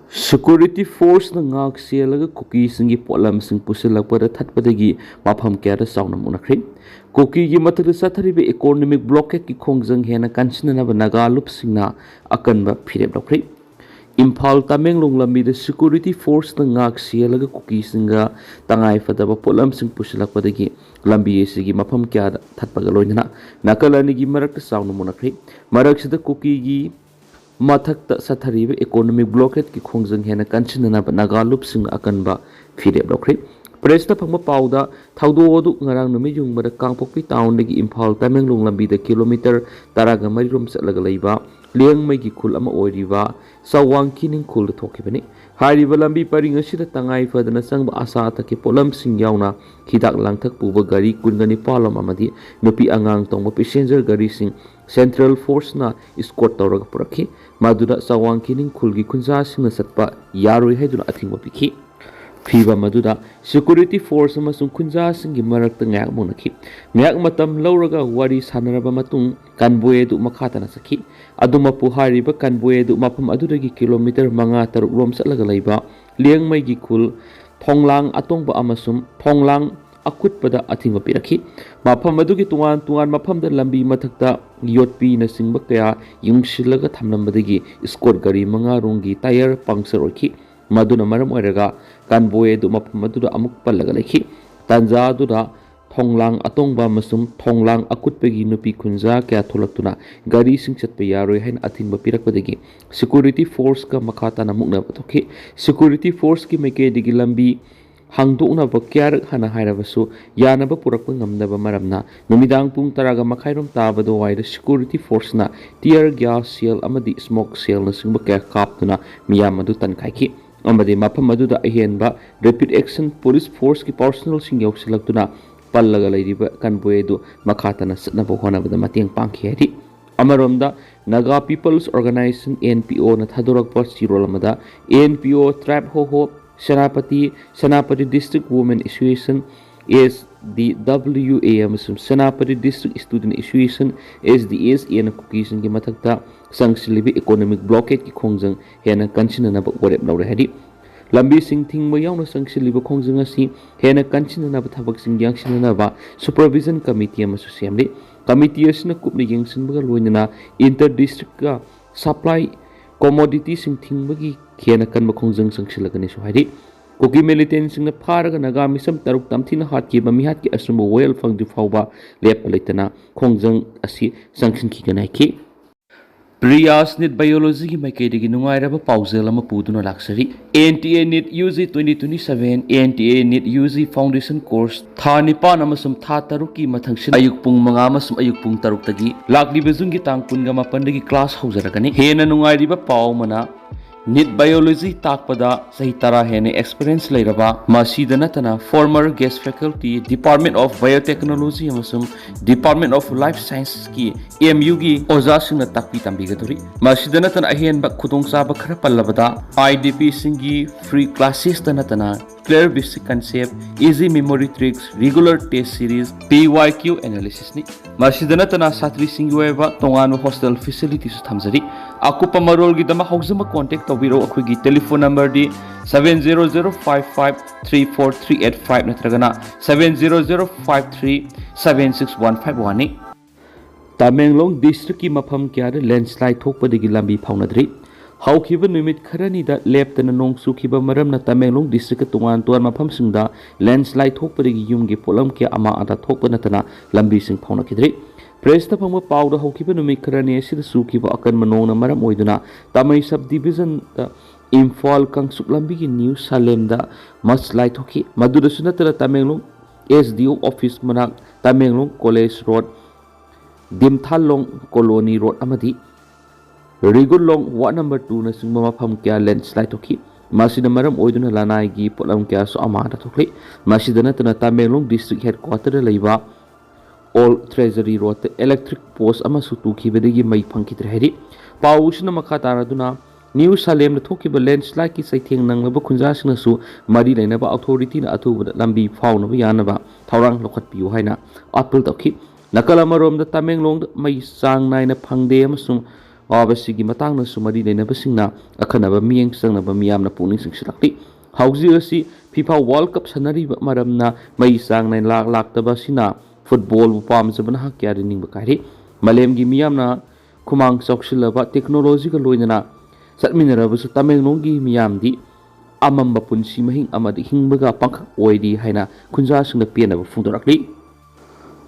Security force na ngak sialaga kuki singi polam sing pusilakpada thatpadagi mafam kaya Chaona Muknakhre kuki gi mathakta satharibe economic blockade ki khongjang hena kansinanaba naga lup singna akanba phirep dokre Imphal Tamenglong lambi de security force na ngak sialaga kuki singa tangai fadaba polam sing pusilakpadagi lambi esigi mafam kaya thatpaga loinana nakalani gi marakta Chaona Muknakhre maraksida kuki gi mathakta satharibe economic blockade ki khongjang hena kansinana naga lup sing akanba phirep dokre press ta phangma pauda thaudo odu ngarang numi jungmada kangpokpi town dagi Imphal Tamenglong lambi da kilometer taraga marirom chatlaga leiba lengmai gi khul ama oiriba sawang kining khul thokibani hariba lambi paring asida tangai fadana sangba asa ta ki polam sing yauna hidak langthak puba gari kungani palam amadi nupi angang tongba passenger gari sing Central Force na escort tawraga purakhi maduda sawang kining khulgi kunja singna satpa yaroi haiduna athingba pikhi phiba maduda security force amasung kunja singi marakta ngak monakhi ngak matam lawraga wari sanaraba matung kanboe du makhatana sakhi aduma puhari ba kanboe du mapam adudagi kilometer manga taruk rom satlaga laiba lengmai gi khul thonglang atongba amasum thonglang akutpada athingba pirakhi mafam adugi tungan mafamda lambi mathakta yotpi na singba kaya yungsilaga thamnambadagi escort gari manga rongi tire puncture oikhi maduna maram oiraga kanboe du mafam aduda amuk pallaga lekhi tanja aduda thonglang atongba masum thonglang akutpagi nupi kunja kaya tholaktuna gari sing chatpa yaroi hain athingba pirakpadagi security force ka makhata na mukna patokhi security force ki meke digi lambi hangdokna bakyar hana hairabasu yanaba purakpa ngamnaba maramna numidang pung taraga makhairom tabado waida security force na tear gas cell amadi smoke cell na singba kaya kaptuna miyam adu tankaiki amadi mafam aduda ahenba rapid action police force ki personal sing yausilaktuna pallaga leiriba kanboe du makhatana satnaba honabada mateng pangki hari amaromda Naga People's Organization NPO na thadorakpa sirolamada NPO tribe ho Senapati District Women Association SDWA amasum Senapati District Student Association SDSA na cookies ki mathakta sangsilibi economic blockade ki khongjang hena kansinana ba warep lawre hadi lambi sing thingma yauna sangsilibi khongjang asi hena kansinana ba thabak sing yangsinana ba supervision committee amasu semli committee asina kupni yengsinbaga loinana inter district ka supply commodity sing thingmagi khena kanba khongjang sangsilagani so haidi kuki militant singna pharaga naga misam taruk tamthina hatki ba mihat ki asumba well fangdi fawba lep leitana khongjang asi sangsin ki ganai ki Priyas NEET Biology ki maikedi gi nungairaba pausel ama puduna laksari NTA NEET UG 2027 NTA NEET UG Foundation Course thani pan amasum tha taruki mathangsin ayuk pung manga amasum ayuk pung taruk tagi lakli bezung gi tang punga mapan dagi class haujarakani hena nungairiba pau mana NEET Biology takpada sahi tara hene experience leiraba masida natana former guest faculty Department of Biotechnology amasum Department of Life Sciences ki MU gi oja singna takpi tambigaduri masida natana ahen ba khudong chaba khara pallabada IDP singi free classes tanatana clear basic concept easy memory tricks regular test series PYQ analysis ni masida natana satri singi weba tongan hostel facilities thamjari akupa marol gi dama haujama contact tawbiro akhoi telephone number di 7005534385 natragana 7005376151 ni Tamenglong district ki mafam kya de landslide thokpadagi lambi phaunadri haukiba numit kharani da leptana nong sukhiba maramna Tamenglong district tungan tuan mafam singda landslide thokpadagi yumgi polam kya ama ada thokpana tana lambi sing phaunakidri Press ta phangma pawda haukiba numit kharani asida sukhiba akan manona maram oiduna Tamai subdivision da Imphal kangsuk lambi ki New Salem da mudslide thoki maduda sunatara Tamenglong SDO office manak Tamenglong College Road Dimthalong Colony Road amadi Rigulong Ward number 2 na singma mafam kya landslide thoki masida maram oiduna lanai gi polam kya so amada thokli masida natana Tamenglong district headquarter leiba All Treasury Road electric post ama sutu khibedagi mai phangkitre heri pausna makha taraduna New Salem na thokiba landslide ki saitheng nanglaba khunja singna su mari leinaba authority na athuba lambi faunaba yanaba thawrang lokhat piu haina appeal tokhi nakala marom da Tamenglong mai sang naina phangde amasung ꯑꯋꯥꯕꯁꯤꯒꯤ ꯃꯇꯥꯡꯗꯁꯨ ꯃꯔꯤ ꯂꯩꯅꯕꯁꯤꯡꯅ ꯑꯈꯟꯅꯕ ꯃꯤꯠꯌꯦꯡ ꯆꯪꯅꯕ ꯃꯤꯌꯥꯝꯅ ꯄꯨꯛꯅꯤꯡ ꯆꯤꯡꯁꯤꯜꯂꯛꯂꯤ꯫ ꯍꯧꯖꯤꯛ ꯑꯁꯤ FIFA world cup ꯁꯥꯟꯅꯔꯤꯕ ꯃꯔꯝꯅ ꯃꯩ ꯆꯥꯡ ꯅꯥꯏꯅ ꯂꯥꯛꯇꯕ ꯑꯁꯤꯅ ꯐꯨꯠꯕꯣꯜꯕꯨ ꯄꯥꯝꯖꯕ ꯅꯍꯥ ꯀꯌꯥꯗ ꯅꯤꯡꯕ ꯀꯥꯏꯔꯤ꯫ ꯃꯥꯂꯦꯝꯒꯤ ꯃꯤꯌꯥꯝꯅ ꯈꯨꯃꯥꯡ ꯆꯥꯎꯁꯤꯜꯂꯕ ꯇꯦꯛꯅꯣꯂꯣꯖꯤꯒ ꯂꯣꯏꯅꯅ ꯆꯠꯃꯤꯟꯅꯔꯕꯁꯨ ꯇꯃꯦꯡꯂꯣꯡꯒꯤ ꯃꯤꯌꯥꯝꯗꯤ ꯑꯃꯝꯕ ꯄꯨꯟꯁꯤ ꯃꯍꯤꯡ ꯑꯃꯗ ꯍꯤꯡꯕꯒ ꯄꯥꯡꯈꯛ ꯑꯣꯏꯔꯤ ꯍꯥꯏꯅ ꯈꯨꯟꯖꯥꯁꯤꯡꯅ ꯄꯦꯟꯅꯕ ꯐꯣꯡꯗꯣꯔꯛꯂꯤ꯫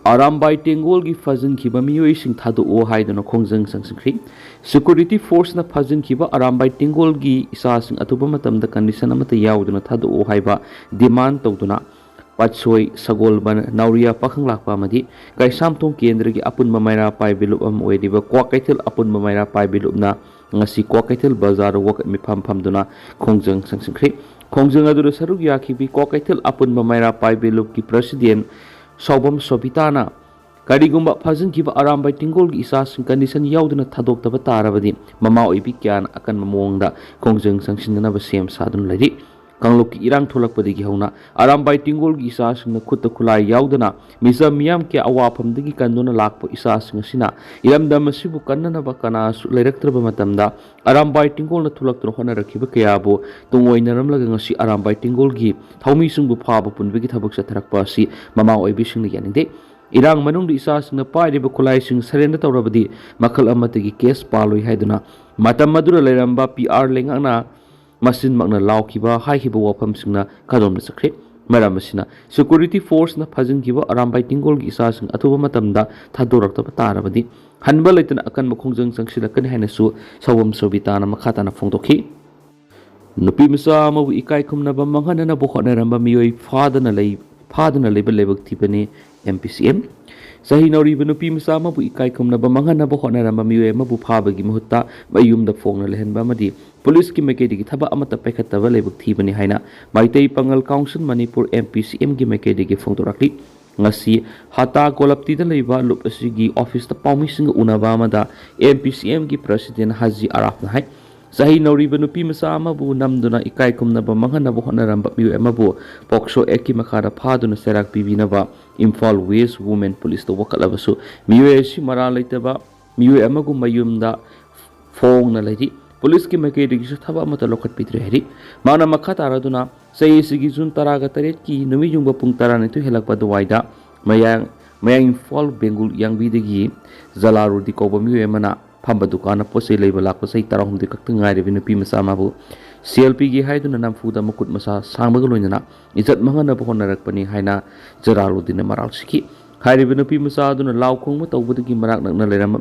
ꯑꯔꯥꯝꯕꯥꯏ ꯇꯦꯡꯒꯣꯜꯒꯤ ꯐꯥꯖꯤꯟꯈꯤꯕ ꯃꯤꯑꯣꯏꯁꯤꯡ ꯊꯥꯗꯣꯛꯑꯣ ꯍꯥꯏꯗꯨꯅ ꯈꯣꯡꯖꯪ ꯆꯪꯁꯤꯟꯈ꯭ꯔꯦ꯫ ꯁꯦꯀ꯭ꯌꯨꯔꯤꯇꯤ ꯐꯣꯔꯁꯅ ꯐꯥꯖꯤꯟꯈꯤꯕ ꯑꯔꯥꯝꯕꯥꯏ ꯇꯦꯡꯒꯣꯜꯒꯤ ꯏꯆꯥꯁꯤꯡ ꯑꯊꯨꯕ ꯃꯇꯝꯗ ꯀꯟꯗꯤꯁꯟ ꯑꯃꯠꯇ ꯌꯥꯎꯗꯅ ꯊꯥꯗꯣꯛꯑꯣ ꯍꯥꯏꯕ ꯗꯤꯃꯥꯟꯗ ꯇꯧꯗꯨꯅ ꯄꯥꯠꯁꯣꯏ ꯁꯒꯣꯜꯕꯟ ꯅꯥꯎꯔꯤꯌꯥ ꯄꯥꯈꯪꯂꯥꯛꯄ ꯑꯃꯗꯤ ꯀꯩꯁꯥꯝꯊꯣꯡ ꯀꯦꯟꯗ꯭ꯔꯒꯤ ꯑꯄꯨꯟꯕ ꯃꯩꯔꯥ ꯄꯥꯏꯕꯤ ꯂꯨꯞ ꯑꯃ ꯑꯣꯏꯔꯤꯕ ꯀ꯭ꯋꯥꯀꯩꯊꯦꯜ ꯑꯄꯨꯟꯕ ꯃꯩꯔꯥ ꯄꯥꯏꯕꯤ ꯂꯨꯞꯅ ꯉꯁꯤ ꯀ꯭ꯋꯥꯀꯩꯊꯦꯜ ꯕꯖꯥꯔꯗ ꯋꯥꯀꯠ ꯃꯤꯐꯝ ꯐꯝꯗꯨꯅ ꯈꯣꯡꯖꯪ ꯆꯪꯁꯤꯟꯈ꯭ꯔꯦ꯫ ꯈꯣꯡꯖꯪ ꯑꯗꯨꯗ ꯁꯔꯨꯛ ꯌꯥꯈꯤꯕꯤ ꯀ꯭ꯋꯥꯀꯩꯊꯦꯜ ꯑꯄꯨꯟꯕ ꯃꯩꯔꯥ ꯄꯥꯏꯕꯤ ꯂꯨꯞꯀꯤ ꯄ꯭ꯔꯁꯤꯗꯦꯟꯠ ꯁꯥꯎꯕꯝ ꯁꯣꯕꯤꯇꯥꯅ ꯀꯔꯤꯒꯨꯝꯕ ꯐꯥꯖꯤꯟꯈꯤꯕ ꯑꯔꯥꯝꯕꯥꯏ ꯇꯦꯡꯒꯣꯜꯒꯤ ꯏꯆꯥꯁꯤꯡ ꯀꯟꯗꯤꯁꯟ ꯌꯥꯎꯗꯅ ꯊꯥꯗꯣꯛꯇꯕ ꯇꯥꯔꯕꯗꯤ ꯃꯃꯥ ꯑꯣꯏꯕꯤ ꯀꯌꯥꯅ ꯑꯀꯟꯕ ꯃꯑꯣꯡꯗ ꯈꯣꯡꯖꯪ ꯆꯪꯁꯤꯟꯅꯅꯕ ꯁꯦꯝ ꯁꯥꯗꯨꯅ ꯂꯩꯔꯤ꯫ ꯀꯥꯡꯂꯨꯞꯀꯤ ꯏꯔꯥꯡ ꯊꯣꯛꯂꯛꯄꯗꯒꯤ ꯍꯧꯅ ꯑꯔꯥꯝꯕꯥꯏ ꯇꯦꯡꯒꯣꯜꯒꯤ ꯏꯆꯥꯁꯤꯡꯅ ꯈꯨꯠꯇ ꯈꯨꯠꯂꯥꯏ ꯌꯥꯎꯗꯅ ꯃꯤꯆꯝ ꯃꯤꯌꯥꯝ ꯀꯌꯥ ꯑꯋꯥꯐꯝꯗꯒꯤ ꯀꯟꯗꯨꯅ ꯂꯥꯛꯄ ꯏꯆꯥꯁꯤꯡ ꯑꯁꯤꯅ ꯏꯔꯝꯗꯝ ꯑꯁꯤꯕꯨ ꯀꯟꯅꯅꯕ ꯀꯅꯥꯁꯨ ꯂꯩꯔꯛꯇ꯭ꯔꯕ ꯃꯇꯝꯗ ꯑꯔꯥꯝꯕꯥꯏ ꯇꯦꯡꯒꯣꯜꯅ ꯊꯣꯛꯂꯛꯇꯨꯅ ꯍꯣꯠꯅꯔꯛꯈꯤꯕ ꯀꯌꯥꯕꯨ ꯇꯨꯡꯑꯣꯏꯅꯔꯝꯂꯒ ꯉꯁꯤ ꯑꯔꯥꯝꯕꯥꯏ ꯇꯦꯡꯒꯣꯜꯒꯤ ꯊꯧꯃꯤꯁꯤꯡꯕꯨ ꯐꯥꯕ ꯄꯨꯟꯕꯒꯤ ꯊꯕꯛ ꯆꯠꯊꯔꯛꯄ ꯑꯁꯤ ꯃꯃꯥ ꯑꯣꯏꯕꯤꯁꯤꯡꯅ ꯌꯥꯅꯤꯡꯗꯦ꯫ ꯏꯔꯥꯡ ꯃꯅꯨꯡꯗ ꯏꯆꯥꯁꯤꯡꯅ ꯄꯥꯏꯔꯤꯕ ꯈꯨꯠꯂꯥꯏꯁꯤꯡ ꯁꯔꯦꯟꯗꯔ ꯇꯧꯔꯕꯗꯤ ꯃꯈꯜ ꯑꯃꯠꯇꯒꯤ ꯀꯦꯁ ꯄꯥꯜꯂꯣꯏ ꯍꯥꯏꯗꯨꯅ ꯃꯇꯝ ꯑꯗꯨꯗ ꯂꯩꯔꯝꯕ PR ꯂꯩꯉꯥꯛꯅ ꯃꯆꯤꯟꯃꯛꯅ ꯂꯥꯎꯈꯤꯕ ꯍꯥꯏꯈꯤꯕ ꯋꯥꯐꯝꯁꯤꯡꯅ ꯀꯗꯣꯝꯗ ꯆꯠꯈ꯭ꯔꯦ꯫ ꯃꯔꯝ ꯑꯁꯤꯅ ꯁꯦꯀ꯭ꯌꯨꯔꯤꯇꯤ ꯐꯣꯔꯁꯅ ꯐꯥꯖꯤꯟꯈꯤꯕ ꯑꯔꯥꯝꯕꯥꯏ ꯇꯦꯡꯒꯣꯜꯒꯤ ꯏꯆꯥꯁꯤꯡ ꯑꯊꯨꯕ ꯃꯇꯝꯗ ꯊꯥꯗꯣꯔꯛꯇꯕ ꯇꯥꯔꯕꯗꯤ ꯍꯟꯕ ꯂꯩꯇꯅ ꯑꯀꯟꯕ ꯈꯣꯡꯖꯪ ꯆꯪꯁꯤꯜꯂꯛꯀꯅꯤ ꯍꯥꯏꯅꯁꯨ ꯁꯥꯎꯕꯝ ꯁꯣꯕꯤꯇꯥꯅ ꯃꯈꯥ ꯇꯥꯅ ꯐꯣꯡꯗꯣꯛꯈꯤ꯫ ꯅꯨꯄꯤꯃꯆꯥ ꯑꯃꯕꯨ ꯏꯀꯥꯏ ꯈꯨꯝꯅꯕ ꯃꯥꯡꯍꯟꯅꯅꯕ ꯍꯣꯠꯅꯔꯝꯕ ꯃꯤꯑꯣꯏ ꯐꯥꯗꯅ ꯂꯩꯕ ꯂꯥꯏꯕꯛ ꯊꯤꯕꯅꯤ MPCM꯫ ꯆꯍꯤ ꯅꯧꯔꯤꯕ ꯅꯨꯄꯤꯃꯆꯥ ꯑꯃꯕꯨ ꯏꯀꯥꯏ ꯈꯨꯝꯅꯕ ꯃꯥꯡꯍꯟꯅꯕ ꯍꯣꯠꯅꯔꯝꯕ ꯃꯤꯑꯣꯏ ꯑꯃꯕꯨ ꯐꯥꯕꯒꯤ ꯃꯍꯨꯠꯇ ꯃꯌꯨꯝꯗ ꯐꯣꯡꯅ ꯂꯩꯍꯟꯕ ꯑꯃꯗꯤ ꯄꯨꯂꯤꯁꯀꯤ ꯃꯥꯏꯀꯩꯗꯒꯤ ꯊꯕꯛ ꯑꯃꯠꯇ ꯄꯥꯏꯈꯠꯇꯕ ꯂꯥꯏꯕꯛ ꯊꯤꯕꯅꯤ ꯍꯥꯏꯅ ꯃꯩꯇꯩ ꯄꯥꯉꯜ ꯀꯥꯎꯟꯁꯤꯜ ꯃꯅꯤꯄꯨꯔ MPCMꯒꯤ ꯃꯥꯏꯀꯩꯗꯒꯤ ꯐꯣꯡꯗꯣꯔꯛꯂꯤ꯫ ꯉꯁꯤ ꯍꯥꯇꯥ ꯒꯣꯂꯞꯇꯤꯗ ꯂꯩꯕ ꯂꯨꯞ ꯑꯁꯤꯒꯤ ꯑꯣꯐꯤꯁꯇ ꯄꯥꯎꯃꯤꯁꯤꯡꯒ ꯎꯅꯕ ꯑꯃꯗ MPCMꯒꯤ ꯄ꯭ꯔꯁꯤꯗꯦꯟꯠ ꯍꯥꯖꯤ ꯑꯔꯥꯐꯅ ꯍꯥꯏ ꯆꯍꯤ ꯅꯧꯔꯤꯕ ꯅꯨꯄꯤꯃꯆꯥ ꯑꯃꯕꯨ ꯅꯝꯗꯨꯅ ꯏꯀꯥꯏ ꯈꯨꯝꯅꯕ ꯃꯥꯡꯍꯟꯅꯕ ꯍꯣꯠꯅꯔꯝꯕ ꯃꯤꯑꯣꯏ ꯑꯃꯕꯨ ꯄꯣꯛꯁꯣ ꯑꯦꯛꯀꯤ ꯃꯈꯥꯗ ꯐꯥꯗꯨꯅ ꯆꯩꯔꯥꯛ ꯄꯤꯕꯤꯅꯕ ꯏꯝꯐꯥꯜ ꯋꯦꯁ ꯋꯨꯃꯦꯟ ꯄꯨꯂꯤꯁꯇ ꯋꯥꯀꯠꯂꯕꯁꯨ ꯃꯤꯑꯣꯏ ꯑꯁꯤ ꯃꯔꯥꯜ ꯂꯩꯇꯕ ꯃꯤꯑꯣꯏ ꯑꯃꯒꯨꯝ ꯃꯌꯨꯝꯗ ꯐꯣꯡꯅ ꯂꯩꯔꯤ꯫ ꯄꯨꯂꯤꯁꯀꯤ ꯃꯥꯏꯀꯩꯗꯒꯤꯁꯨ ꯊꯕꯛ ꯑꯃꯠꯇ ꯂꯧꯈꯠꯄꯤꯗ꯭ꯔꯦ ꯍꯥꯏꯔꯤ꯫ ꯃꯥꯅ ꯃꯈꯥ ꯇꯥꯔꯗꯨꯅ ꯆꯍꯤ ꯑꯁꯤꯒꯤ ꯖꯨꯟ 18ꯒꯤ ꯅꯨꯃꯤꯠ ꯌꯨꯡꯕ ꯄꯨꯡ 12 ꯍꯦꯜꯂꯛꯄ ꯑꯗꯨꯋꯥꯏꯗ ꯃꯌꯥꯡ ꯏꯝꯐꯥꯜ ꯕꯦꯡꯒꯨꯜ ꯌꯥꯡꯕꯤꯗꯒꯤ ꯖꯂꯥꯔꯨꯗꯤ ꯀꯧꯕ ꯃꯤꯑꯣꯏ ꯑꯃꯅ ꯐꯝꯕ ꯗꯨꯀꯥꯟꯗ ꯄꯣꯠꯆꯩ ꯂꯩꯕ ꯂꯥꯛꯄ ꯆꯍꯤ 18 ꯈꯛꯇ ꯉꯥꯏꯔꯤꯕ ꯅꯨꯄꯤ ꯃꯆꯥ ꯑꯃꯕꯨ ꯁꯦꯜ ꯄꯤꯒꯦ ꯍꯥꯏꯗꯨꯅ ꯅꯝꯐꯨꯗ ꯃꯈꯨꯠ ꯃꯁꯥ ꯁꯥꯡꯕꯒ ꯂꯣꯏꯅꯅ ꯏꯖꯠ ꯃꯥꯡꯍꯟꯅꯕ ꯍꯣꯠꯅꯔꯛꯄꯅꯤ ꯍꯥꯏꯅ ꯖꯂꯥꯔꯨꯗꯤꯟꯅ ꯃꯔꯥꯜ ꯁꯤꯈꯤ꯫ ꯍꯥꯏꯔꯤꯕ ꯅꯨꯄꯤ ꯃꯆꯥ ꯑꯗꯨꯅ ꯂꯥꯎ ꯈꯣꯡꯕ ꯇꯧꯕꯗꯒꯤ ꯃꯅꯥꯛ ꯅꯛꯅ ꯂꯩꯔꯝꯕ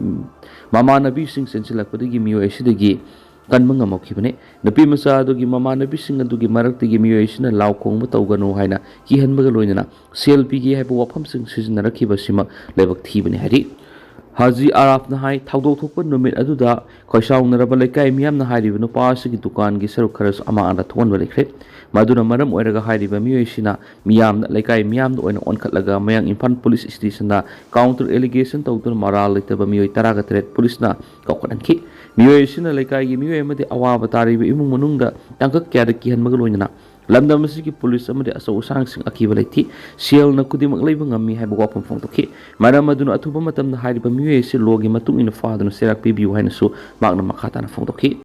ꯃꯃꯥꯟꯅꯕꯤꯁꯤꯡ ꯆꯦꯟꯁꯤꯜꯂꯛꯄꯗꯒꯤ ꯃꯤꯑꯣꯏ ꯑꯁꯤꯗꯒꯤ ꯀꯟꯕ ꯉꯝꯍꯧꯈꯤꯕꯅꯤ꯫ ꯅꯨꯄꯤ ꯃꯆꯥ ꯑꯗꯨꯒꯤ ꯃꯃꯥꯟꯅꯕꯤꯁꯤꯡ ꯑꯗꯨꯒꯤ ꯃꯔꯛꯇꯒꯤ ꯃꯤꯑꯣꯏ ꯑꯁꯤꯅ ꯂꯥꯎ ꯈꯣꯡꯕ ꯇꯧꯒꯅꯨ ꯍꯥꯏꯅ ꯀꯤꯍꯟꯕꯒ ꯂꯣꯏꯅꯅ ꯁꯦꯜ ꯄꯤꯒꯦ ꯍꯥꯏꯕ ꯋꯥꯐꯝꯁꯤꯡ ꯁꯤꯖꯤꯟꯅꯔꯛꯈꯤꯕꯁꯤꯃꯛ ꯂꯥꯏꯕꯛ ꯊꯤꯕꯅꯤ ꯍꯥꯏꯔꯤ꯫ ꯍꯥꯖꯤ ꯑꯔꯥꯐꯅ ꯍꯥꯏ ꯊꯧꯗꯣꯛ ꯊꯣꯛꯄ ꯅꯨꯃꯤꯠ ꯑꯗꯨꯗ ꯈꯣꯏꯁꯥꯎꯅꯔꯕ ꯂꯩꯀꯥꯏ ꯃꯤꯌꯥꯝꯅ ꯍꯥꯏꯔꯤꯕ ꯅꯨꯄꯥ ꯑꯁꯤꯒꯤ ꯗꯨꯀꯥꯟꯒꯤ ꯁꯔꯨꯛ ꯈꯔꯁꯨ ꯑꯃꯥꯡ ꯑꯇꯥ ꯊꯣꯛꯍꯟꯕ ꯂꯩꯈ꯭ꯔꯦ꯫ ꯃꯗꯨꯅ ꯃꯔꯝ ꯑꯣꯏꯔꯒ ꯍꯥꯏꯔꯤꯕ ꯃꯤꯑꯣꯏ ꯑꯁꯤꯅ ꯂꯩꯀꯥꯏ ꯃꯤꯌꯥꯝꯗ ꯑꯣꯏꯅ ꯑꯣꯟꯈꯠꯂꯒ ꯃꯌꯥꯡ ꯏꯝꯐꯥꯜ ꯄꯨꯂꯤꯁ ꯁ꯭ꯇꯦꯁꯟꯗ ꯀꯥꯎꯟꯇꯔ ꯑꯦꯂꯤꯒꯦꯁꯟ ꯇꯧꯗꯨꯅ ꯃꯔꯥꯜ ꯂꯩꯇꯕ ꯃꯤꯑꯣꯏ 13 ꯄꯨꯂꯤꯁꯅ ꯀꯧꯈꯠꯍꯟꯈꯤ꯫ ꯃꯤꯑꯣꯏ ꯑꯁꯤꯅ ꯂꯩꯀꯥꯏꯒꯤ ꯃꯤꯑꯣꯏ ꯑꯃꯗꯤ ꯑꯋꯥꯕ ꯇꯥꯔꯤꯕ ꯏꯃꯨꯡ ꯃꯅꯨꯡꯗ ꯇꯥꯡꯀꯛ ꯀꯌꯥꯗ ꯀꯤꯍꯟꯕꯒ ꯂꯣꯏꯅꯅ ꯂꯝꯗꯝ ꯑꯁꯤꯒꯤ ꯄꯨꯂꯤꯁ ꯑꯃꯗꯤ ꯑꯆꯧ ꯑꯁꯥꯡꯁꯤꯡ ꯑꯀꯤꯕ ꯂꯩꯊꯤ ꯁꯦꯜꯅ ꯈꯨꯗꯤꯡꯃꯛ ꯂꯩꯕ ꯉꯝꯃꯤ ꯍꯥꯏꯕ ꯋꯥꯐꯝ ꯐꯣꯡꯗꯣꯛꯈꯤ꯫ ꯃꯔꯝ ꯑꯗꯨꯅ ꯑꯊꯨꯕ ꯃꯇꯝꯗ ꯍꯥꯏꯔꯤꯕ ꯃꯤꯑꯣꯏ ꯑꯁꯤ ꯂꯣꯒꯤ ꯃꯇꯨꯡ ꯏꯟꯅ ꯐꯥꯗꯨꯅ ꯆꯩꯔꯥꯛ ꯄꯤꯕꯤꯌꯨ ꯍꯥꯏꯅꯁꯨ ꯃꯍꯥꯛꯅ ꯃꯈꯥ ꯇꯥꯅ ꯐꯣꯡꯗꯣꯛꯈꯤ꯫